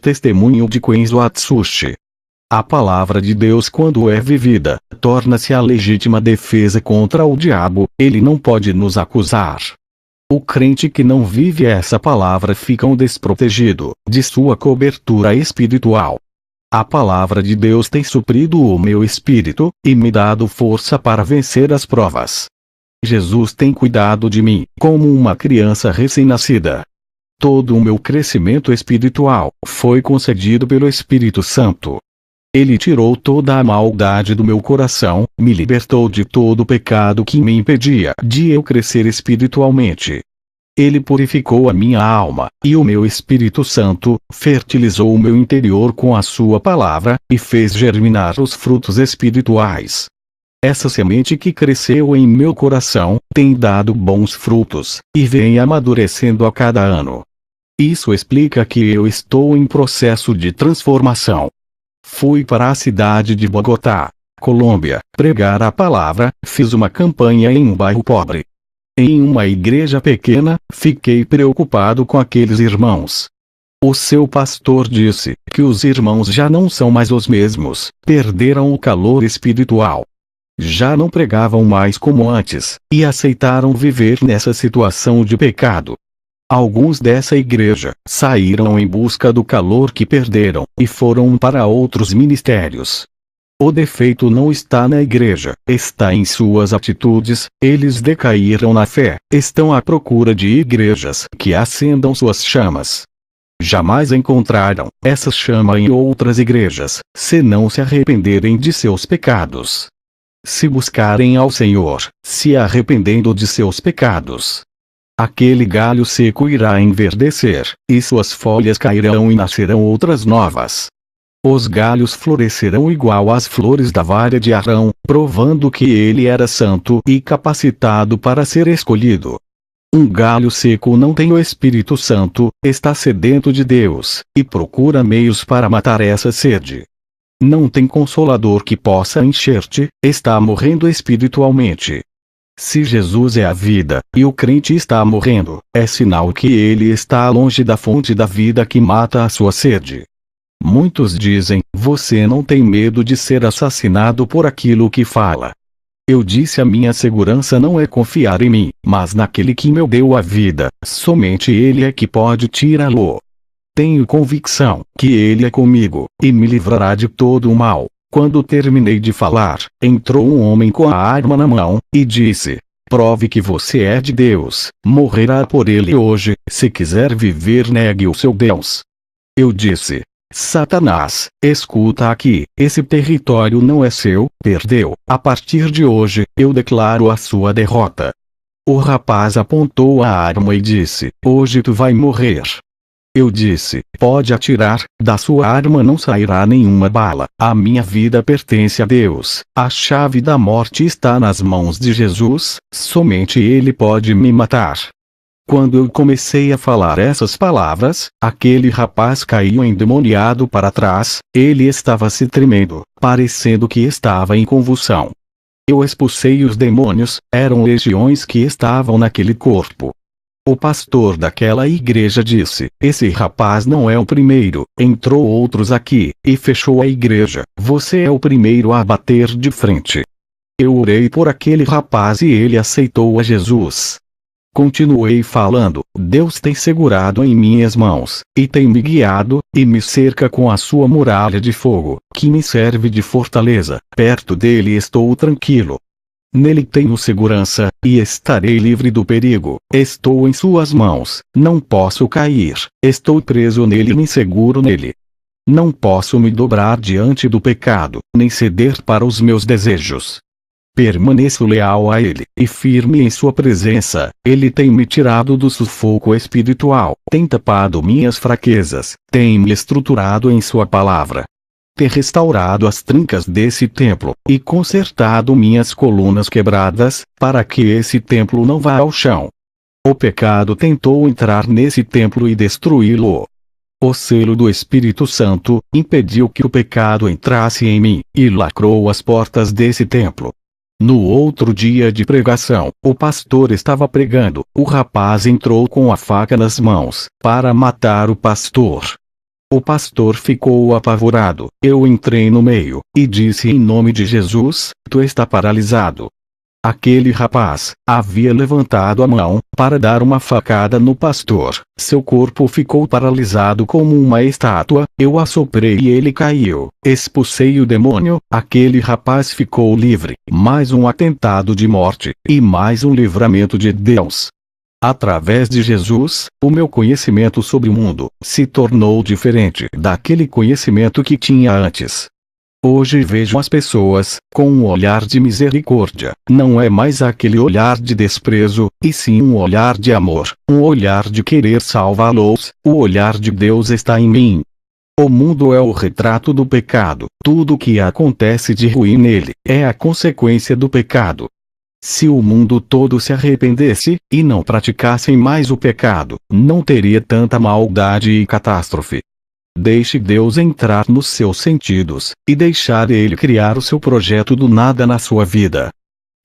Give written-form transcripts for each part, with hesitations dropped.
testemunho de Kensho Atsushi. A palavra de Deus, quando é vivida, torna-se a legítima defesa contra o diabo. Ele não pode nos acusar. O crente que não vive essa palavra fica desprotegido de sua cobertura espiritual. A palavra de Deus tem suprido o meu espírito, e me dado força para vencer as provas. Jesus tem cuidado de mim, como uma criança recém-nascida. Todo o meu crescimento espiritual foi concedido pelo Espírito Santo. Ele tirou toda a maldade do meu coração, me libertou de todo o pecado que me impedia de eu crescer espiritualmente. Ele purificou a minha alma, e o meu Espírito Santo fertilizou o meu interior com a sua palavra, e fez germinar os frutos espirituais. Essa semente que cresceu em meu coração tem dado bons frutos, e vem amadurecendo a cada ano. Isso explica que eu estou em processo de transformação. Fui para a cidade de Bogotá, Colômbia, pregar a palavra. Fiz uma campanha em um bairro pobre. Em uma igreja pequena, fiquei preocupado com aqueles irmãos. O seu pastor disse que os irmãos já não são mais os mesmos, perderam o calor espiritual. Já não pregavam mais como antes, e aceitaram viver nessa situação de pecado. Alguns dessa igreja saíram em busca do calor que perderam, e foram para outros ministérios. O defeito não está na igreja, está em suas atitudes. Eles decaíram na fé, estão à procura de igrejas que acendam suas chamas. Jamais encontraram essa chama em outras igrejas, se não se arrependerem de seus pecados. Se buscarem ao Senhor, se arrependendo de seus pecados, aquele galho seco irá enverdecer, e suas folhas cairão e nascerão outras novas. Os galhos florescerão igual às flores da vara de Arão, provando que ele era santo e capacitado para ser escolhido. Um galho seco não tem o Espírito Santo, está sedento de Deus, e procura meios para matar essa sede. Não tem consolador que possa encher-te, está morrendo espiritualmente. Se Jesus é a vida, e o crente está morrendo, é sinal que ele está longe da fonte da vida que mata a sua sede. Muitos dizem: você não tem medo de ser assassinado por aquilo que fala. Eu disse: a minha segurança não é confiar em mim, mas naquele que me deu a vida. Somente ele é que pode tirá-lo. Tenho convicção que ele é comigo, e me livrará de todo o mal. Quando terminei de falar, entrou um homem com a arma na mão, e disse: prove que você é de Deus, morrerá por ele hoje. Se quiser viver, negue o seu Deus. Eu disse: Satanás, escuta aqui, esse território não é seu, perdeu. A partir de hoje, eu declaro a sua derrota. O rapaz apontou a arma e disse: hoje tu vai morrer. Eu disse: pode atirar, da sua arma não sairá nenhuma bala. A minha vida pertence a Deus, a chave da morte está nas mãos de Jesus, somente Ele pode me matar. Quando eu comecei a falar essas palavras, aquele rapaz caiu endemoniado para trás. Ele estava se tremendo, parecendo que estava em convulsão. Eu expulsei os demônios, eram legiões que estavam naquele corpo. O pastor daquela igreja disse: esse rapaz não é o primeiro, entrou outros aqui, e fechou a igreja. Você é o primeiro a bater de frente. Eu orei por aquele rapaz e ele aceitou a Jesus. Continuei falando: Deus tem segurado em minhas mãos, e tem me guiado, e me cerca com a sua muralha de fogo, que me serve de fortaleza. Perto dele estou tranquilo. Nele tenho segurança, e estarei livre do perigo. Estou em suas mãos, não posso cair. Estou preso nele nem seguro nele. Não posso me dobrar diante do pecado, nem ceder para os meus desejos. Permaneço leal a ele, e firme em sua presença. Ele tem me tirado do sufoco espiritual, tem tapado minhas fraquezas, tem me estruturado em sua palavra. Tem restaurado as trincas desse templo, e consertado minhas colunas quebradas, para que esse templo não vá ao chão. O pecado tentou entrar nesse templo e destruí-lo. O selo do Espírito Santo impediu que o pecado entrasse em mim, e lacrou as portas desse templo. No outro dia de pregação, o pastor estava pregando. O rapaz entrou com a faca nas mãos, para matar o pastor. O pastor ficou apavorado. Eu entrei no meio, e disse em nome de Jesus, tu está paralisado. Aquele rapaz havia levantado a mão para dar uma facada no pastor. Seu corpo ficou paralisado como uma estátua. Eu assoprei e ele caiu. Expulsei o demônio. Aquele rapaz ficou livre. Mais um atentado de morte, e mais um livramento de Deus. Através de Jesus, o meu conhecimento sobre o mundo se tornou diferente daquele conhecimento que tinha antes. Hoje vejo as pessoas com um olhar de misericórdia. Não é mais aquele olhar de desprezo, e sim um olhar de amor, um olhar de querer salvá-los. O olhar de Deus está em mim. O mundo é o retrato do pecado. Tudo o que acontece de ruim nele é a consequência do pecado. Se o mundo todo se arrependesse e não praticassem mais o pecado, não teria tanta maldade e catástrofe. Deixe Deus entrar nos seus sentidos, e deixar Ele criar o seu projeto do nada na sua vida.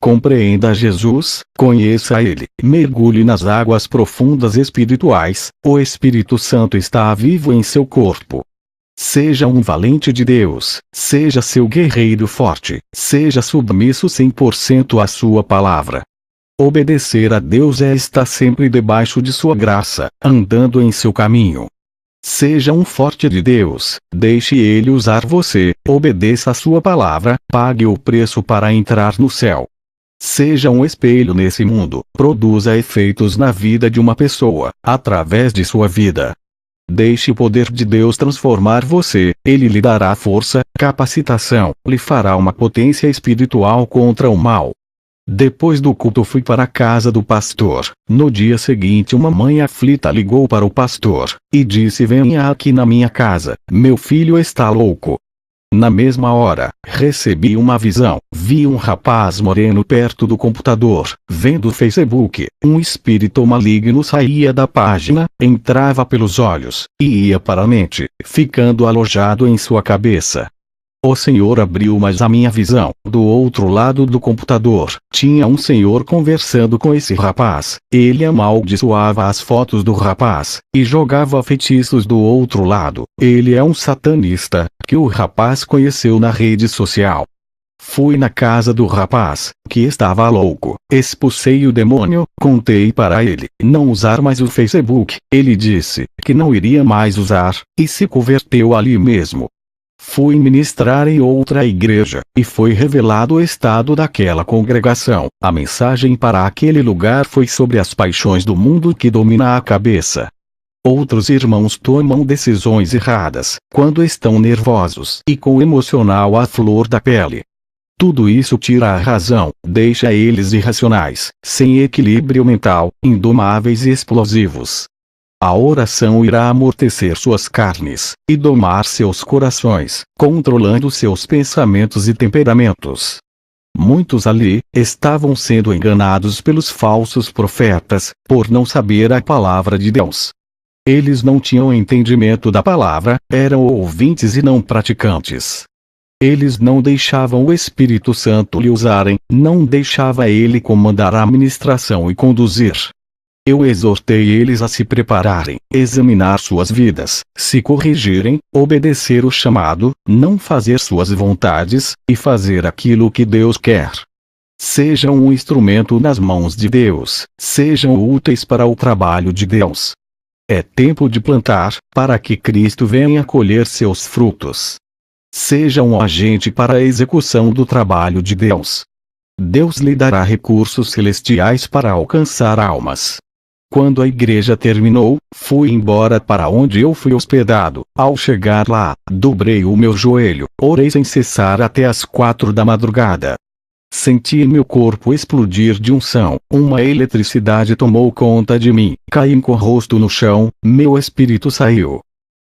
Compreenda Jesus, conheça Ele, mergulhe nas águas profundas espirituais. O Espírito Santo está vivo em seu corpo. Seja um valente de Deus, seja seu guerreiro forte, seja submisso 100% à sua palavra. Obedecer a Deus é estar sempre debaixo de sua graça, andando em seu caminho. Seja um forte de Deus, deixe Ele usar você, obedeça a sua palavra, pague o preço para entrar no céu. Seja um espelho nesse mundo, produza efeitos na vida de uma pessoa, através de sua vida. Deixe o poder de Deus transformar você. Ele lhe dará força, capacitação, lhe fará uma potência espiritual contra o mal. Depois do culto fui para a casa do pastor. No dia seguinte uma mãe aflita ligou para o pastor, e disse: venha aqui na minha casa, meu filho está louco. Na mesma hora, recebi uma visão. Vi um rapaz moreno perto do computador, vendo o Facebook. Um espírito maligno saía da página, entrava pelos olhos, e ia para a mente, ficando alojado em sua cabeça. O Senhor abriu mais a minha visão. Do outro lado do computador, tinha um senhor conversando com esse rapaz. Ele amaldiçoava as fotos do rapaz, e jogava feitiços do outro lado. Ele é um satanista, que o rapaz conheceu na rede social. Fui na casa do rapaz, que estava louco. Expulsei o demônio, contei para ele não usar mais o Facebook. Ele disse que não iria mais usar, e se converteu ali mesmo. Fui ministrar em outra igreja, e foi revelado o estado daquela congregação. A mensagem para aquele lugar foi sobre as paixões do mundo que domina a cabeça. Outros irmãos tomam decisões erradas, quando estão nervosos e com o emocional à flor da pele. Tudo isso tira a razão, deixa eles irracionais, sem equilíbrio mental, indomáveis e explosivos. A oração irá amortecer suas carnes, e domar seus corações, controlando seus pensamentos e temperamentos. Muitos ali estavam sendo enganados pelos falsos profetas, por não saber a palavra de Deus. Eles não tinham entendimento da palavra, eram ouvintes e não praticantes. Eles não deixavam o Espírito Santo lhe usarem, não deixava ele comandar a ministração e conduzir. Eu exortei eles a se prepararem, examinar suas vidas, se corrigirem, obedecer o chamado, não fazer suas vontades, e fazer aquilo que Deus quer. Sejam um instrumento nas mãos de Deus, sejam úteis para o trabalho de Deus. É tempo de plantar, para que Cristo venha colher seus frutos. Seja um agente para a execução do trabalho de Deus. Deus lhe dará recursos celestiais para alcançar almas. Quando a igreja terminou, fui embora para onde eu fui hospedado. Ao chegar lá, dobrei o meu joelho, orei sem cessar até as 4 da madrugada. Senti meu corpo explodir de unção, uma eletricidade tomou conta de mim, caí com o rosto no chão, meu espírito saiu.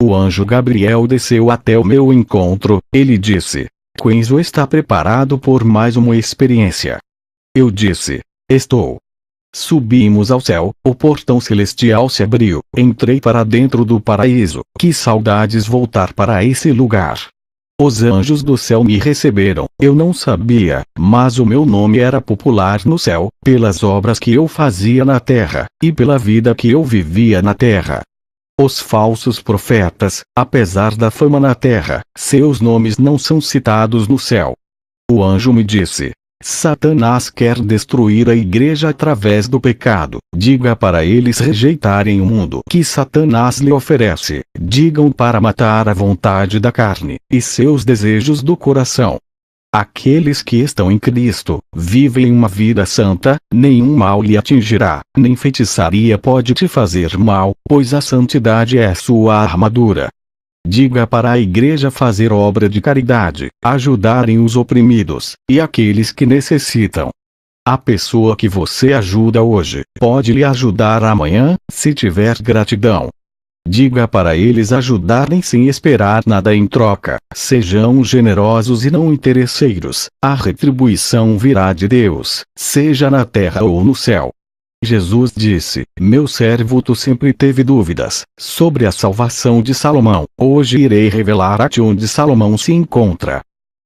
O anjo Gabriel desceu até o meu encontro, ele disse: Quenzo está preparado por mais uma experiência. Eu disse: estou. Subimos ao céu, o portão celestial se abriu, entrei para dentro do paraíso. Que saudades voltar para esse lugar. Os anjos do céu me receberam, eu não sabia, mas o meu nome era popular no céu, pelas obras que eu fazia na terra, e pela vida que eu vivia na terra. Os falsos profetas, apesar da fama na terra, seus nomes não são citados no céu. O anjo me disse: Satanás quer destruir a igreja através do pecado. Diga para eles rejeitarem o mundo que Satanás lhe oferece. Digam para matar a vontade da carne e seus desejos do coração. Aqueles que estão em Cristo vivem uma vida santa, nenhum mal lhe atingirá, nem feitiçaria pode te fazer mal, pois a santidade é sua armadura. Diga para a igreja fazer obra de caridade, ajudarem os oprimidos, e aqueles que necessitam. A pessoa que você ajuda hoje, pode lhe ajudar amanhã, se tiver gratidão. Diga para eles ajudarem sem esperar nada em troca, sejam generosos e não interesseiros, a retribuição virá de Deus, seja na terra ou no céu. Jesus disse: Meu servo, tu sempre teve dúvidas sobre a salvação de Salomão. Hoje irei revelar a ti onde Salomão se encontra.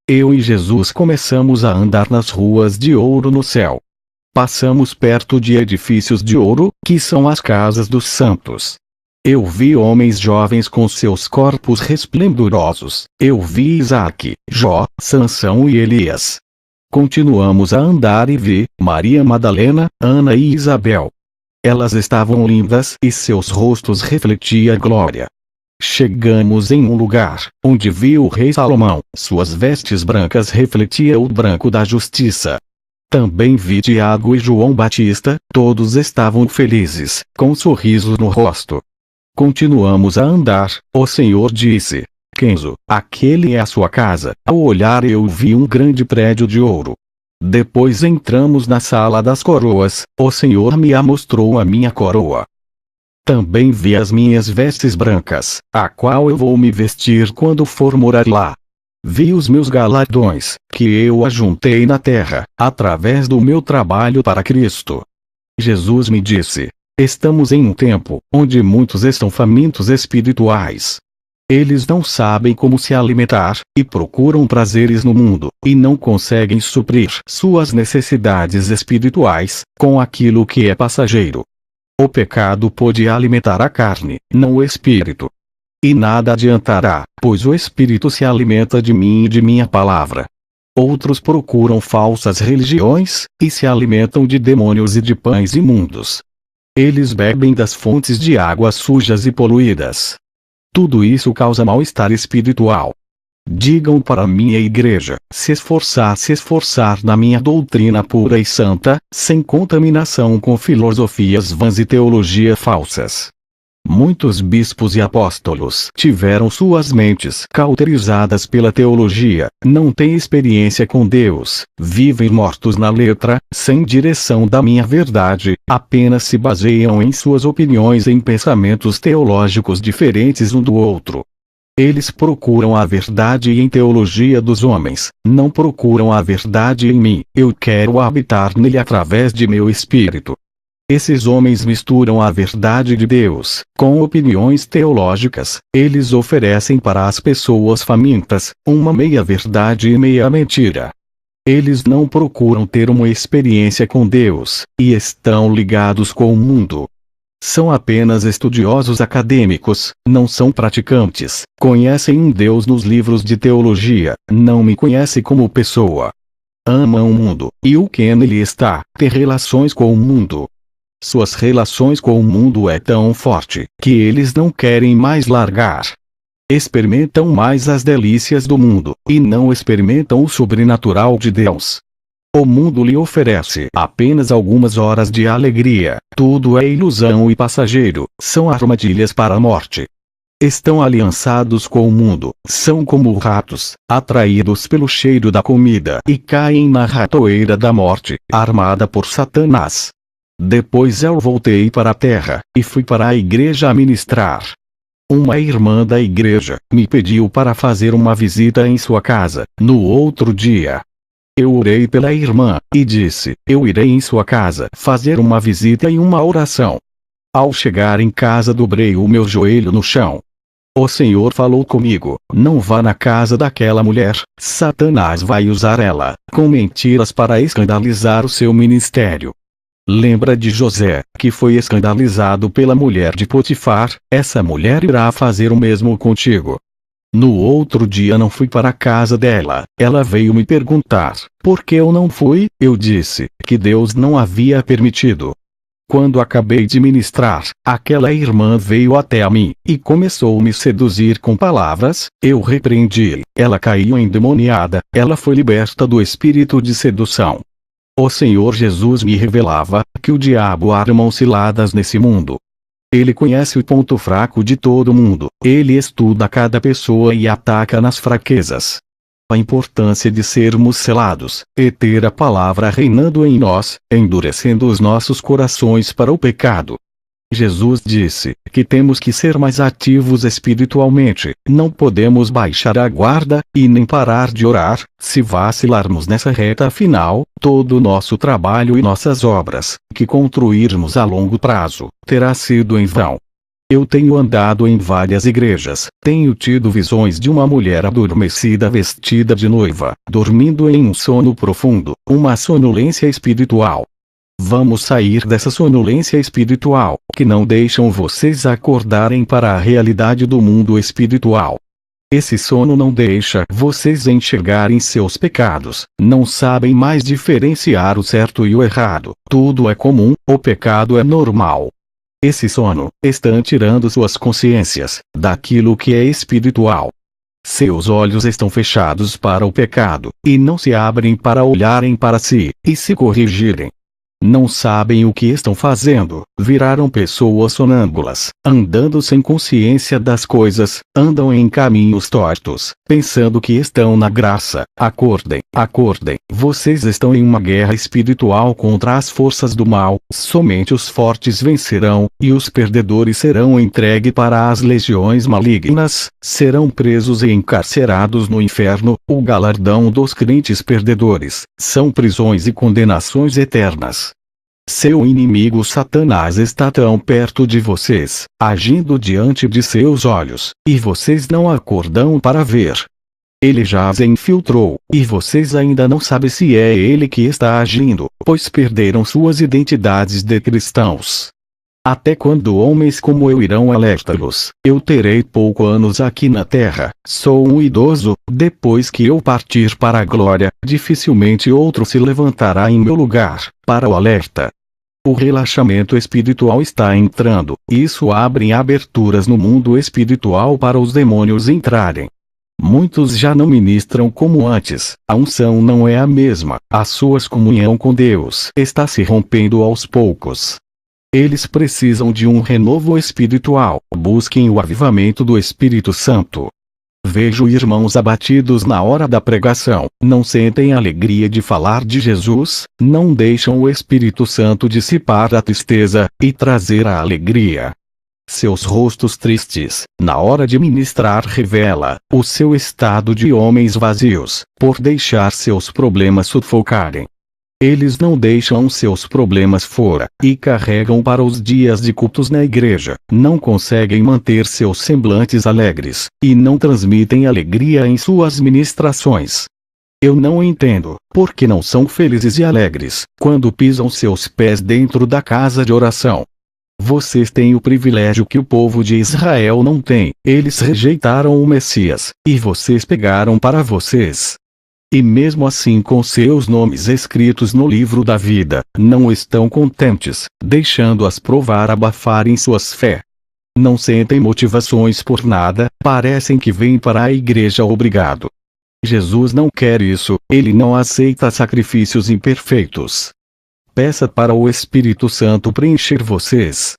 Eu e Jesus começamos a andar nas ruas de ouro no céu. Passamos perto de edifícios de ouro, que são as casas dos santos. Eu vi homens jovens com seus corpos resplendorosos. Eu vi Isaque, Jó, Sansão e Elias. Continuamos a andar e vi Maria Madalena, Ana e Isabel. Elas estavam lindas e seus rostos refletiam glória. Chegamos em um lugar, onde vi o rei Salomão. Suas vestes brancas refletiam o branco da justiça. Também vi Tiago e João Batista, todos estavam felizes, com sorrisos no rosto. Continuamos a andar, o Senhor disse: Kenzo, aquele é a sua casa. Ao olhar eu vi um grande prédio de ouro. Depois entramos na sala das coroas, o Senhor me mostrou a minha coroa. Também vi as minhas vestes brancas, a qual eu vou me vestir quando for morar lá. Vi os meus galardões, que eu ajuntei na terra, através do meu trabalho para Cristo. Jesus me disse: Estamos em um tempo, onde muitos estão famintos espirituais. Eles não sabem como se alimentar, e procuram prazeres no mundo, e não conseguem suprir suas necessidades espirituais, com aquilo que é passageiro. O pecado pode alimentar a carne, não o espírito. E nada adiantará, pois o espírito se alimenta de mim e de minha palavra. Outros procuram falsas religiões, e se alimentam de demônios e de pães imundos. Eles bebem das fontes de águas sujas e poluídas. Tudo isso causa mal-estar espiritual. Digam para a minha igreja, se esforçar na minha doutrina pura e santa, sem contaminação com filosofias vãs e teologia falsas. Muitos bispos e apóstolos tiveram suas mentes cauterizadas pela teologia, não têm experiência com Deus, vivem mortos na letra, sem direção da minha verdade, apenas se baseiam em suas opiniões e em pensamentos teológicos diferentes um do outro. Eles procuram a verdade em teologia dos homens, não procuram a verdade em mim. Eu quero habitar nele através de meu espírito. Esses homens misturam a verdade de Deus com opiniões teológicas. Eles oferecem para as pessoas famintas uma meia-verdade e meia-mentira. Eles não procuram ter uma experiência com Deus, e estão ligados com o mundo. São apenas estudiosos acadêmicos, não são praticantes. Conhecem um Deus nos livros de teologia, não me conhecem como pessoa. Amam o mundo, e o que nele está, ter relações com o mundo. Suas relações com o mundo é tão forte, que eles não querem mais largar. Experimentam mais as delícias do mundo, e não experimentam o sobrenatural de Deus. O mundo lhe oferece apenas algumas horas de alegria, tudo é ilusão e passageiro, são armadilhas para a morte. Estão aliançados com o mundo, são como ratos, atraídos pelo cheiro da comida e caem na ratoeira da morte, armada por Satanás. Depois eu voltei para a terra, e fui para a igreja a ministrar. Uma irmã da igreja me pediu para fazer uma visita em sua casa, no outro dia. Eu orei pela irmã, e disse: eu irei em sua casa fazer uma visita e uma oração. Ao chegar em casa dobrei o meu joelho no chão. O Senhor falou comigo: não vá na casa daquela mulher, Satanás vai usar ela, com mentiras para escandalizar o seu ministério. Lembra de José, que foi escandalizado pela mulher de Potifar? Essa mulher irá fazer o mesmo contigo. No outro dia não fui para a casa dela. Ela veio me perguntar, por que eu não fui? Eu disse, que Deus não havia permitido. Quando acabei de ministrar, aquela irmã veio até a mim, e começou a me seduzir com palavras. Eu repreendi. Ela caiu endemoniada, ela foi liberta do espírito de sedução. O Senhor Jesus me revelava, que o diabo arma ciladas nesse mundo. Ele conhece o ponto fraco de todo mundo, ele estuda cada pessoa e ataca nas fraquezas. A importância de sermos selados, e ter a palavra reinando em nós, endurecendo os nossos corações para o pecado. Jesus disse, que temos que ser mais ativos espiritualmente, não podemos baixar a guarda, e nem parar de orar. Se vacilarmos nessa reta final, todo o nosso trabalho e nossas obras, que construirmos a longo prazo, terá sido em vão. Eu tenho andado em várias igrejas, tenho tido visões de uma mulher adormecida vestida de noiva, dormindo em um sono profundo, uma sonolência espiritual. Vamos sair dessa sonolência espiritual, que não deixam vocês acordarem para a realidade do mundo espiritual. Esse sono não deixa vocês enxergarem seus pecados, não sabem mais diferenciar o certo e o errado, tudo é comum, o pecado é normal. Esse sono está tirando suas consciências daquilo que é espiritual. Seus olhos estão fechados para o pecado, e não se abrem para olharem para si, e se corrigirem. Não sabem o que estão fazendo, viraram pessoas sonâmbulas, andando sem consciência das coisas, andam em caminhos tortos, pensando que estão na graça. Acordem, acordem, vocês estão em uma guerra espiritual contra as forças do mal, somente os fortes vencerão, e os perdedores serão entregues para as legiões malignas, serão presos e encarcerados no inferno. O galardão dos crentes perdedores são prisões e condenações eternas. Seu inimigo Satanás está tão perto de vocês, agindo diante de seus olhos, e vocês não acordam para ver. Ele já as infiltrou, e vocês ainda não sabem se é ele que está agindo, pois perderam suas identidades de cristãos. Até quando homens como eu irão alertá-los? Eu terei poucos anos aqui na terra, sou um idoso, depois que eu partir para a glória, dificilmente outro se levantará em meu lugar, para o alerta. O relaxamento espiritual está entrando, isso abre aberturas no mundo espiritual para os demônios entrarem. Muitos já não ministram como antes, a unção não é a mesma, a sua comunhão com Deus está se rompendo aos poucos. Eles precisam de um renovo espiritual, busquem o avivamento do Espírito Santo. Vejo irmãos abatidos na hora da pregação, não sentem alegria de falar de Jesus, não deixam o Espírito Santo dissipar a tristeza, e trazer a alegria. Seus rostos tristes, na hora de ministrar revela, o seu estado de homens vazios, por deixar seus problemas sufocarem. Eles não deixam seus problemas fora, e carregam para os dias de cultos na igreja, não conseguem manter seus semblantes alegres, e não transmitem alegria em suas ministrações. Eu não entendo, porque não são felizes e alegres, quando pisam seus pés dentro da casa de oração. Vocês têm o privilégio que o povo de Israel não tem, eles rejeitaram o Messias, e vocês pegaram para vocês. E mesmo assim com seus nomes escritos no livro da vida, não estão contentes, deixando-as provar abafarem suas fé. Não sentem motivações por nada, parecem que vêm para a igreja obrigado. Jesus não quer isso, ele não aceita sacrifícios imperfeitos. Peça para o Espírito Santo preencher vocês.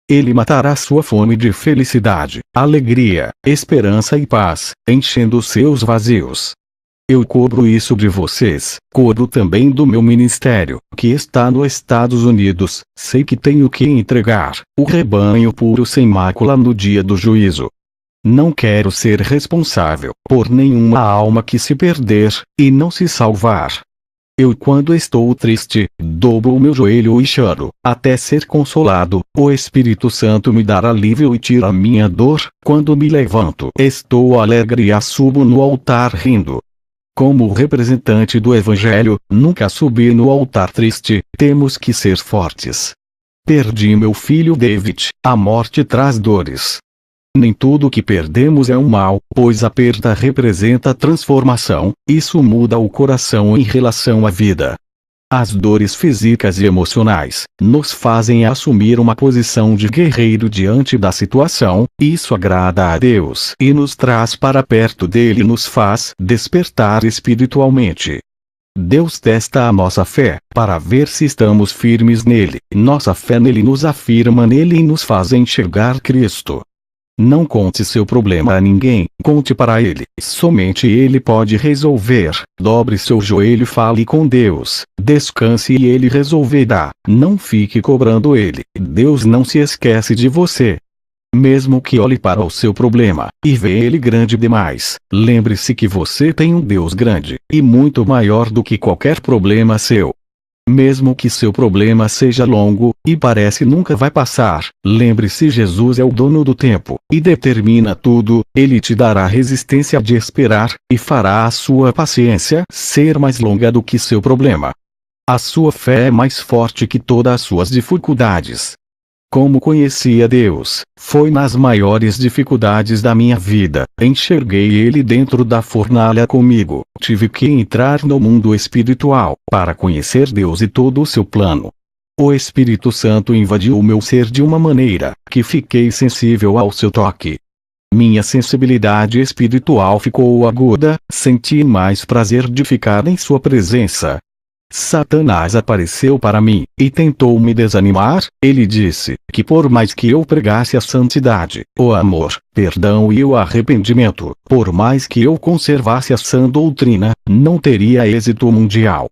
Ele matará sua fome de felicidade, alegria, esperança e paz, enchendo seus vazios. Eu cobro isso de vocês, cobro também do meu ministério, que está nos Estados Unidos, sei que tenho que entregar o rebanho puro sem mácula no dia do juízo. Não quero ser responsável por nenhuma alma que se perder, e não se salvar. Eu quando estou triste, dobro o meu joelho e choro, até ser consolado, o Espírito Santo me dá alívio e tira a minha dor, quando me levanto, estou alegre e subo no altar rindo. Como representante do Evangelho, nunca subir no altar triste, temos que ser fortes. Perdi meu filho David, a morte traz dores. Nem tudo que perdemos é um mal, pois a perda representa transformação, isso muda o coração em relação à vida. As dores físicas e emocionais nos fazem assumir uma posição de guerreiro diante da situação, isso agrada a Deus e nos traz para perto dele e nos faz despertar espiritualmente. Deus testa a nossa fé, para ver se estamos firmes nele. Nossa fé nele nos afirma nele e nos faz enxergar Cristo. Não conte seu problema a ninguém, conte para ele. Somente ele pode resolver. Dobre seu joelho e fale com Deus. Descanse e ele resolverá. Não fique cobrando ele. Deus não se esquece de você. Mesmo que olhe para o seu problema, e vê ele grande demais, lembre-se que você tem um Deus grande, e muito maior do que qualquer problema seu. Mesmo que seu problema seja longo, e parece nunca vai passar, lembre-se Jesus é o dono do tempo, e determina tudo, ele te dará resistência de esperar, e fará a sua paciência ser mais longa do que seu problema. A sua fé é mais forte que todas as suas dificuldades. Como conhecia Deus, foi nas maiores dificuldades da minha vida, enxerguei Ele dentro da fornalha comigo, tive que entrar no mundo espiritual, para conhecer Deus e todo o seu plano. O Espírito Santo invadiu o meu ser de uma maneira, que fiquei sensível ao seu toque. Minha sensibilidade espiritual ficou aguda, senti mais prazer de ficar em sua presença. Satanás apareceu para mim, e tentou me desanimar. Ele disse, que por mais que eu pregasse a santidade, o amor, perdão e o arrependimento, por mais que eu conservasse a sã doutrina, não teria êxito mundial.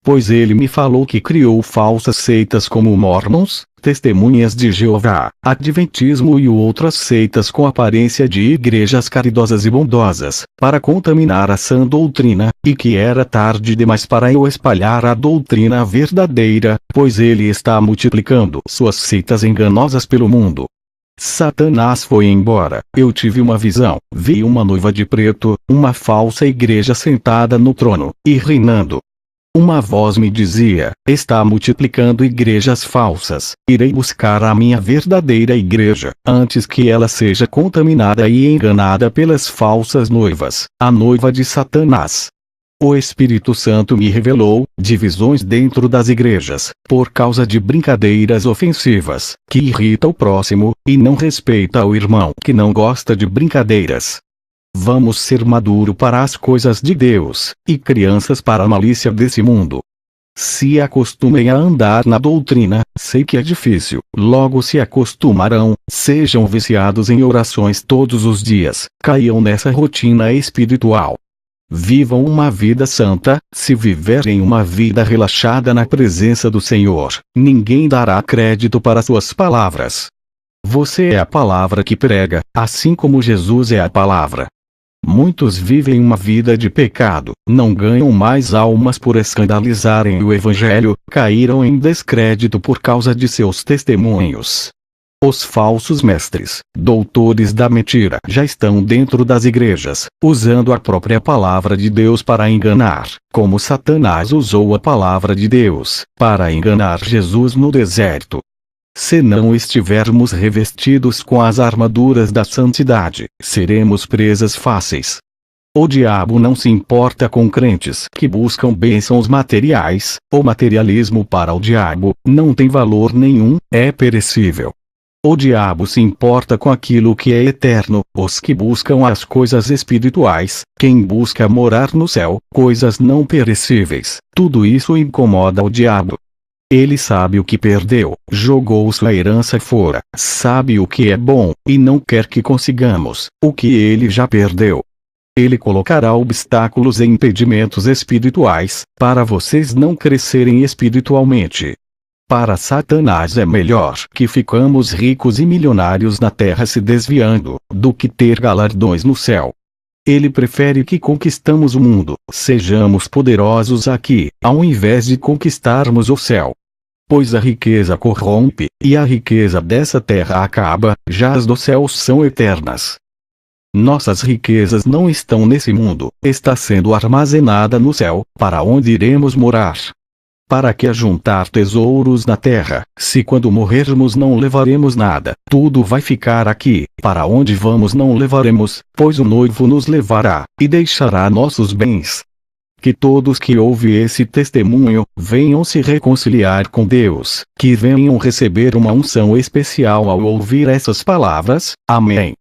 Pois ele me falou que criou falsas seitas como Mormons, Testemunhas de Jeová, Adventismo e outras seitas com aparência de igrejas caridosas e bondosas, para contaminar a sã doutrina, e que era tarde demais para eu espalhar a doutrina verdadeira, pois ele está multiplicando suas seitas enganosas pelo mundo. Satanás foi embora. Eu tive uma visão, vi uma noiva de preto, uma falsa igreja sentada no trono, e reinando. Uma voz me dizia, está multiplicando igrejas falsas, irei buscar a minha verdadeira igreja, antes que ela seja contaminada e enganada pelas falsas noivas, a noiva de Satanás. O Espírito Santo me revelou divisões dentro das igrejas, por causa de brincadeiras ofensivas, que irrita o próximo, e não respeita o irmão que não gosta de brincadeiras. Vamos ser maduros para as coisas de Deus, e crianças para a malícia desse mundo. Se acostumem a andar na doutrina, sei que é difícil, logo se acostumarão, sejam viciados em orações todos os dias, caiam nessa rotina espiritual. Vivam uma vida santa. Se viverem uma vida relaxada na presença do Senhor, ninguém dará crédito para suas palavras. Você é a palavra que prega, assim como Jesus é a palavra. Muitos vivem uma vida de pecado, não ganham mais almas por escandalizarem o Evangelho, caíram em descrédito por causa de seus testemunhos. Os falsos mestres, doutores da mentira, já estão dentro das igrejas, usando a própria palavra de Deus para enganar, como Satanás usou a palavra de Deus, para enganar Jesus no deserto. Se não estivermos revestidos com as armaduras da santidade, seremos presas fáceis. O diabo não se importa com crentes que buscam bênçãos materiais. O materialismo para o diabo não tem valor nenhum, é perecível. O diabo se importa com aquilo que é eterno, os que buscam as coisas espirituais, quem busca morar no céu, coisas não perecíveis, tudo isso incomoda o diabo. Ele sabe o que perdeu, jogou sua herança fora, sabe o que é bom, e não quer que consigamos o que ele já perdeu. Ele colocará obstáculos e impedimentos espirituais, para vocês não crescerem espiritualmente. Para Satanás é melhor que ficamos ricos e milionários na terra se desviando, do que ter galardões no céu. Ele prefere que conquistamos o mundo, sejamos poderosos aqui, ao invés de conquistarmos o céu. Pois a riqueza corrompe, e a riqueza dessa terra acaba, já as do céu são eternas. Nossas riquezas não estão nesse mundo, está sendo armazenada no céu, para onde iremos morar. Para que ajuntar tesouros na terra, se quando morrermos não levaremos nada, tudo vai ficar aqui, para onde vamos não levaremos, pois o noivo nos levará, e deixará nossos bens. Que todos que ouvem esse testemunho, venham se reconciliar com Deus, que venham receber uma unção especial ao ouvir essas palavras. Amém.